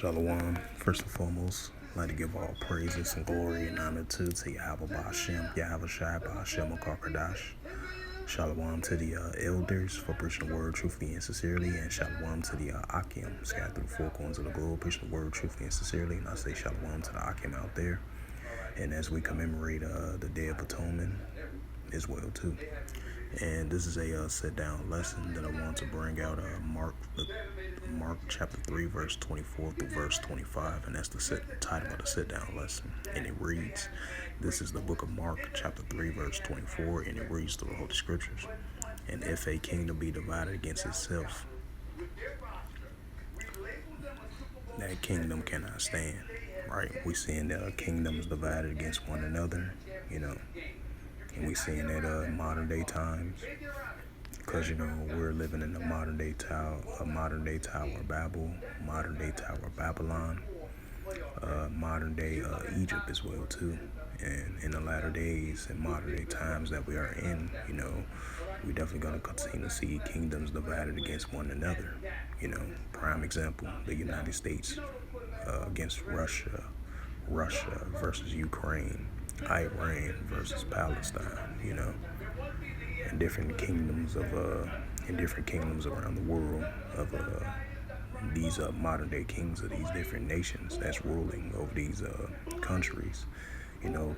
Shalom. First and foremost, I'd like to give all praises and glory and honor to Yahweh Ba'Shem, Yahweh Shai Ba'Shem Akarkadash. Shalom to the elders for preaching the word truthfully and sincerely, and shalom to the Akim scattered through the four corners of the globe, preaching the word truthfully and sincerely. And I say shalom to the Akim out there. And as we commemorate the Day of Atonement as well too. And this is a sit-down lesson that I want to bring out Mark chapter 3, verse 24 through verse 25, and that's the title of the sit-down lesson. And it reads, this is the book of Mark chapter 3, verse 24, and it reads through the Holy Scriptures. And if a kingdom be divided against itself, that kingdom cannot stand, right? We seeing that kingdoms divided against one another, and we seeing that modern day times, because we're living in a modern day Tower of Babel, modern day Tower of Babylon, modern day Egypt as well too. And in the latter days and modern day times that we are in, we're definitely going to continue to see kingdoms divided against one another. Prime example, the United States against Russia versus Ukraine, Iran versus Palestine, and different kingdoms around the world of these modern day kings of these different nations that's ruling over these countries.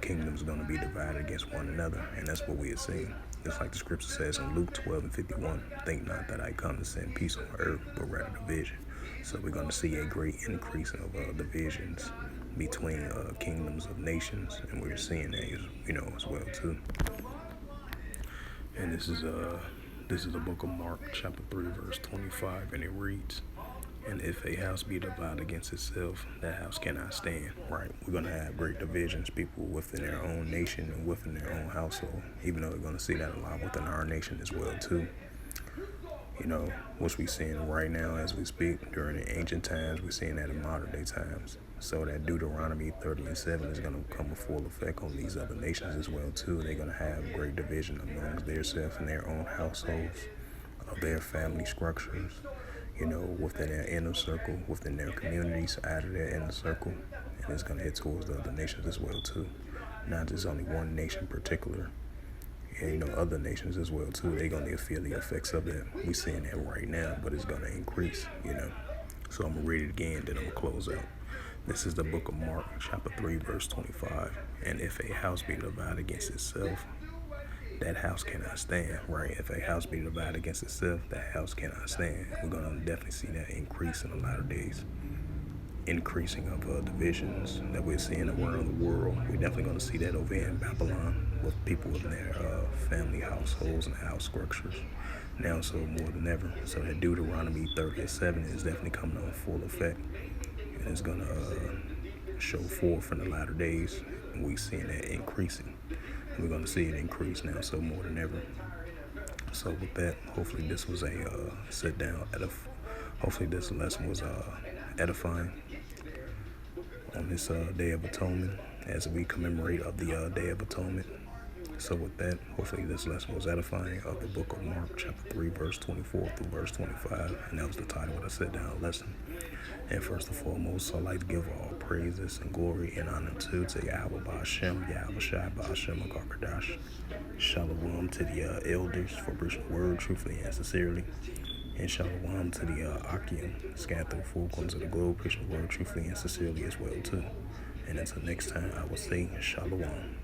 Kingdoms are going to be divided against one another, and that's what we are seeing. Just like the scripture says in Luke 12:51, think not that I come to send peace on earth, but rather division. So we're going to see a great increase of divisions between kingdoms of nations, and we're seeing that as well too. And this is the book of Mark chapter 3 verse 25, and it reads, and if a house be divided against itself, that house cannot stand. Right? We're going to have great divisions, people within their own nation and within their own household, even though we're going to see that a lot within our nation as well too. What we're seeing right now as we speak during the ancient times, we're seeing that in modern day times. So that Deuteronomy 30:7 is going to come with full effect on these other nations as well too. They're going to have great division amongst themselves and their own households, of their family structures, within their inner circle, within their communities, out of their inner circle. And it's going to hit towards the other nations as well too. Not just only one nation in particular. And other nations as well too. They're going to feel the effects of that. We're seeing that right now, but it's going to increase, So I'm going to read it again, then I'm going to close out. This is the book of Mark, chapter 3, verse 25. And if a house be divided against itself, that house cannot stand, right? If a house be divided against itself, that house cannot stand. We're going to definitely see that increase in the latter days. Increasing of divisions that we're seeing around the world. We're definitely going to see that over here in Babylon with people in their family households and house structures. Now so more than ever. So that Deuteronomy 30:7 is definitely coming on full effect. And it's going to show forth in the latter days. And we're seeing that increasing. And we're going to see it increase now so more than ever. So with that, hopefully this was a sit down. Hopefully this lesson was edifying on this Day of Atonement as we commemorate of the Day of Atonement. So with that, hopefully this lesson was edifying of the book of Mark chapter 3 verse 24 through verse 25, and that was the title of the sit down lesson. And first and foremost, I'd like to give all praises and glory and honor to Yahweh Ba'Shem, Yahweh Shai Ba'Shem Akarkadash. Shalom to the elders for preaching the word truthfully and sincerely. And shalom to the Akim scattered through the four corners of the globe, preaching the word truthfully and sincerely as well too. And until next time, I will say shalom.